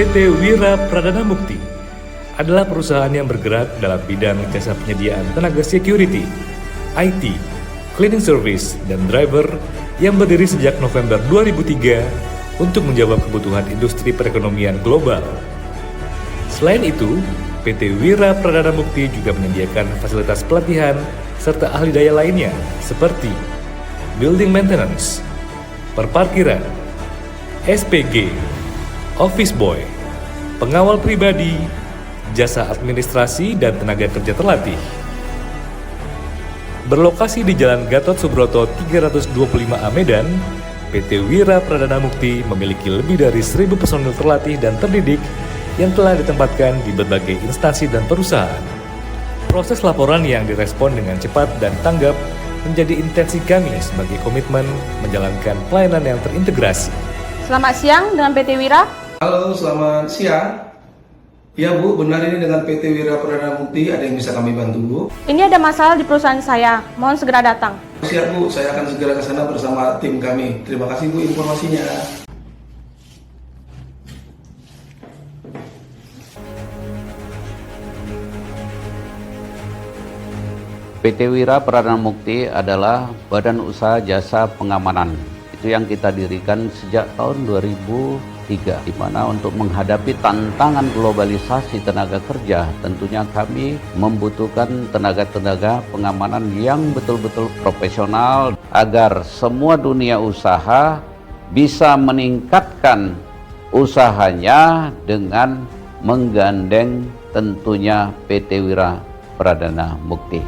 PT Wira Pradana Mukti adalah perusahaan yang bergerak dalam bidang jasa penyediaan tenaga security, IT, cleaning service, dan driver yang berdiri sejak November 2003 untuk menjawab kebutuhan industri perekonomian global. Selain itu, PT Wira Pradana Mukti juga menyediakan fasilitas pelatihan serta ahli daya lainnya seperti building maintenance, perparkiran, SPG, office boy, pengawal pribadi, jasa administrasi, dan tenaga kerja terlatih. Berlokasi di Jalan Gatot Subroto 325A Medan, PT Wira Pradana Mukti memiliki lebih dari 1.000 personil terlatih dan terdidik yang telah ditempatkan di berbagai instansi dan perusahaan. Proses laporan yang direspon dengan cepat dan tanggap menjadi intensi kami sebagai komitmen menjalankan pelayanan yang terintegrasi. Selamat siang dengan PT Wira. Halo, selamat siang. Ya Bu, benar ini dengan PT Wira Pradana Mukti, ada yang bisa kami bantu Bu? Ini ada masalah di perusahaan saya, mohon segera datang. Siap Bu, saya akan segera ke sana bersama tim kami. Terima kasih Bu informasinya. PT Wira Pradana Mukti adalah badan usaha jasa pengamanan. Itu yang kita dirikan sejak tahun 2003, di mana untuk menghadapi tantangan globalisasi tenaga kerja, tentunya kami membutuhkan tenaga-tenaga pengamanan yang betul-betul profesional agar semua dunia usaha bisa meningkatkan usahanya dengan menggandeng tentunya PT Wira Pradana Mukti.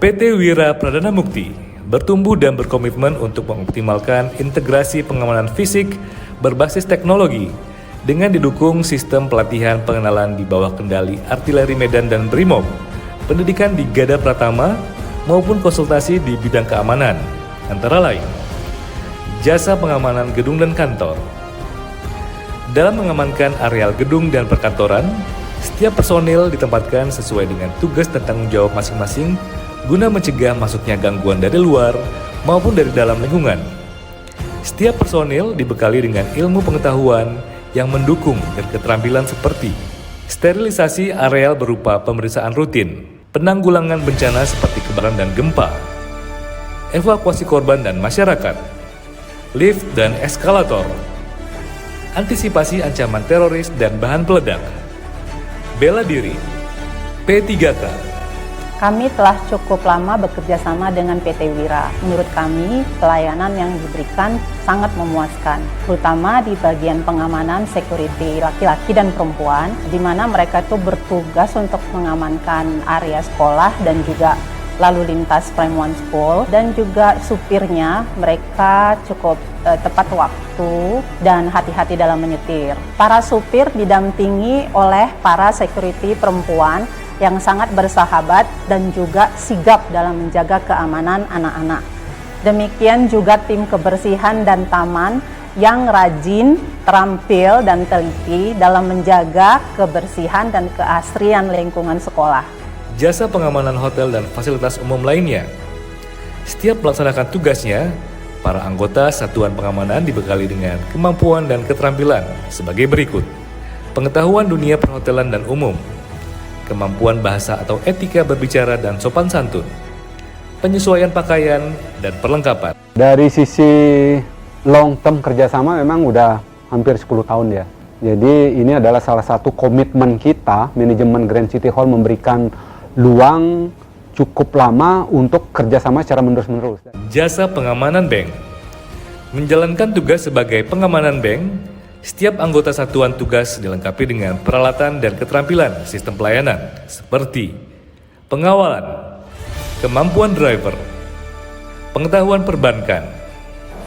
PT Wira Pradana Mukti bertumbuh dan berkomitmen untuk mengoptimalkan integrasi pengamanan fisik berbasis teknologi dengan didukung sistem pelatihan pengenalan di bawah kendali Artileri Medan dan Brimob, pendidikan di Gada Pratama, maupun konsultasi di bidang keamanan, antara lain jasa pengamanan gedung dan kantor. Dalam mengamankan areal gedung dan perkantoran, setiap personil ditempatkan sesuai dengan tugas dan tanggung jawab masing-masing guna mencegah masuknya gangguan dari luar maupun dari dalam lingkungan. Setiap personil dibekali dengan ilmu pengetahuan yang mendukung dan keterampilan seperti sterilisasi areal berupa pemeriksaan rutin, penanggulangan bencana seperti kebakaran dan gempa, evakuasi korban dan masyarakat, lift dan eskalator, antisipasi ancaman teroris dan bahan peledak, bela diri, P3K. Kami telah cukup lama bekerja sama dengan PT Wira. Menurut kami, pelayanan yang diberikan sangat memuaskan, terutama di bagian pengamanan security laki-laki dan perempuan, di mana mereka itu bertugas untuk mengamankan area sekolah dan juga lalu lintas Prime One School, dan juga supirnya mereka cukup tepat waktu dan hati-hati dalam menyetir. Para supir didampingi oleh para security perempuan yang sangat bersahabat dan juga sigap dalam menjaga keamanan anak-anak. Demikian juga tim kebersihan dan taman yang rajin, terampil, dan teliti dalam menjaga kebersihan dan keasrian lingkungan sekolah. Jasa pengamanan hotel dan fasilitas umum lainnya. Setiap melaksanakan tugasnya, para anggota satuan pengamanan dibekali dengan kemampuan dan keterampilan sebagai berikut: pengetahuan dunia perhotelan dan umum, kemampuan bahasa atau etika berbicara dan sopan santun, penyesuaian pakaian, dan perlengkapan. Dari sisi long term kerjasama memang udah hampir 10 tahun ya. Jadi ini adalah salah satu komitmen kita, manajemen Grand City Hall memberikan luang cukup lama untuk kerjasama secara menerus-menerus. Jasa pengamanan bank. Menjalankan tugas sebagai pengamanan bank, setiap anggota satuan tugas dilengkapi dengan peralatan dan keterampilan sistem pelayanan seperti pengawalan, kemampuan driver, pengetahuan perbankan.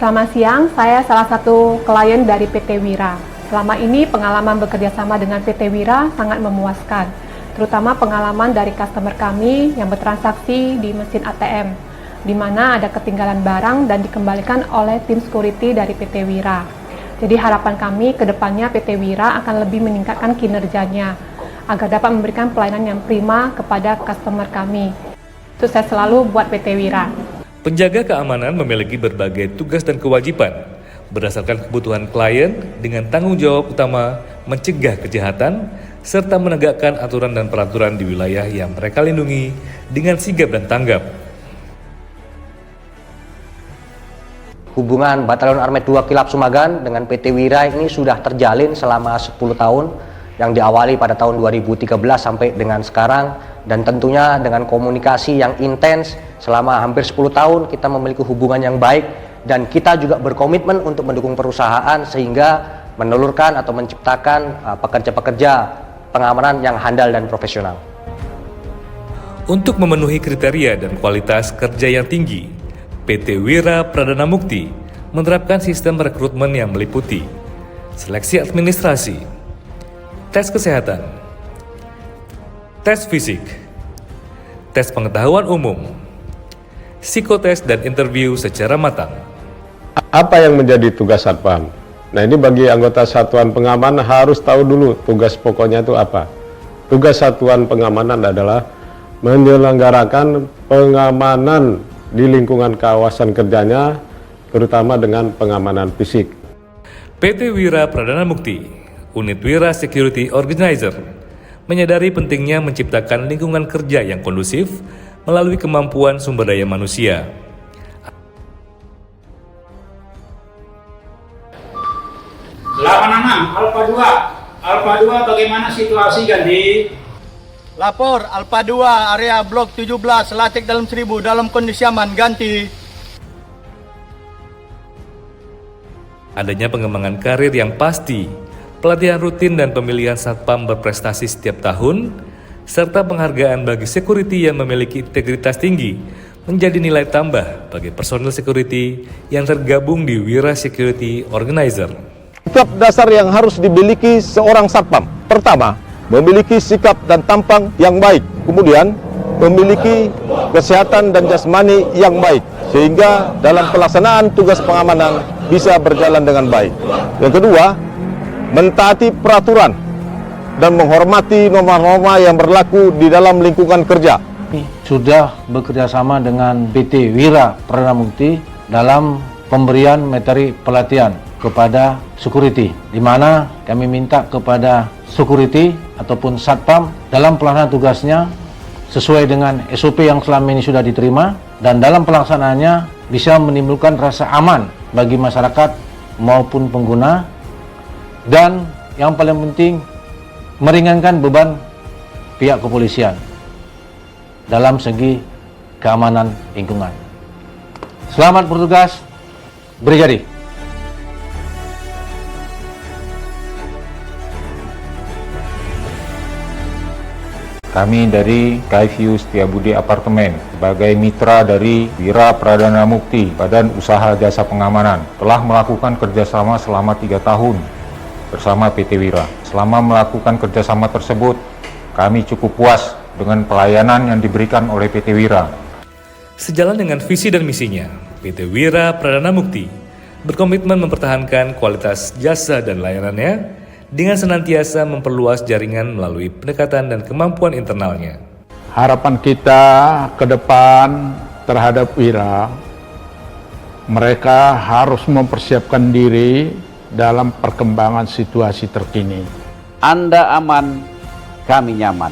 Selamat siang, saya salah satu klien dari PT Wira. Selama ini pengalaman bekerja sama dengan PT Wira sangat memuaskan, terutama pengalaman dari customer kami yang bertransaksi di mesin ATM, di mana ada ketinggalan barang dan dikembalikan oleh tim security dari PT Wira. Jadi harapan kami ke depannya PT Wira akan lebih meningkatkan kinerjanya agar dapat memberikan pelayanan yang prima kepada customer kami. Sukses selalu buat PT Wira. Penjaga keamanan memiliki berbagai tugas dan kewajiban berdasarkan kebutuhan klien dengan tanggung jawab utama mencegah kejahatan serta menegakkan aturan dan peraturan di wilayah yang mereka lindungi dengan sigap dan tanggap. Hubungan Batalion Armet 2 Kilap Sumagan dengan PT Wira ini sudah terjalin selama 10 tahun yang diawali pada tahun 2013 sampai dengan sekarang, dan tentunya dengan komunikasi yang intens selama hampir 10 tahun kita memiliki hubungan yang baik, dan kita juga berkomitmen untuk mendukung perusahaan sehingga menelurkan atau menciptakan pekerja-pekerja pengamanan yang handal dan profesional. Untuk memenuhi kriteria dan kualitas kerja yang tinggi, PT Wira Pradana Mukti menerapkan sistem rekrutmen yang meliputi seleksi administrasi, tes kesehatan, tes fisik, tes pengetahuan umum, psikotes dan interview secara matang. Apa yang menjadi tugas Satpam? Nah, ini bagi anggota satuan pengamanan harus tahu dulu tugas pokoknya itu apa. Tugas satuan pengamanan adalah menyelenggarakan pengamanan di lingkungan kawasan kerjanya, terutama dengan pengamanan fisik. PT Wira Pradana Mukti, Unit Wira Security Organizer, menyadari pentingnya menciptakan lingkungan kerja yang kondusif melalui kemampuan sumber daya manusia. 86 Alfa 2 bagaimana situasi Gandhi? Lapor Alfa 2 area blok 17 Latik dalam 1000 dalam kondisi aman, ganti. Adanya pengembangan karir yang pasti, pelatihan rutin dan pemilihan satpam berprestasi setiap tahun, serta penghargaan bagi security yang memiliki integritas tinggi menjadi nilai tambah bagi personil security yang tergabung di Wira Security Organizer. Sikap dasar yang harus dimiliki seorang satpam. Pertama, memiliki sikap dan tampang yang baik. Kemudian, memiliki kesehatan dan jasmani yang baik, sehingga dalam pelaksanaan tugas pengamanan bisa berjalan dengan baik. Yang kedua, mentaati peraturan dan menghormati norma-norma yang berlaku di dalam lingkungan kerja. Sudah bekerja sama dengan PT Wira Pradana Mukti dalam pemberian materi pelatihan kepada security, di mana kami minta kepada security ataupun satpam dalam pelaksanaan tugasnya sesuai dengan SOP yang selama ini sudah diterima, dan dalam pelaksanaannya bisa menimbulkan rasa aman bagi masyarakat maupun pengguna, dan yang paling penting meringankan beban pihak kepolisian dalam segi keamanan lingkungan. Selamat bertugas, Brigadi. Kami dari KFU Setiabudi Apartemen sebagai mitra dari Wira Pradana Mukti, Badan Usaha Jasa Pengamanan, telah melakukan kerjasama selama 3 tahun bersama PT Wira. Selama melakukan kerjasama tersebut, kami cukup puas dengan pelayanan yang diberikan oleh PT Wira. Sejalan dengan visi dan misinya, PT Wira Pradana Mukti berkomitmen mempertahankan kualitas jasa dan layanannya dengan senantiasa memperluas jaringan melalui pendekatan dan kemampuan internalnya. Harapan kita ke depan terhadap Wira, mereka harus mempersiapkan diri dalam perkembangan situasi terkini. Anda aman, kami nyaman.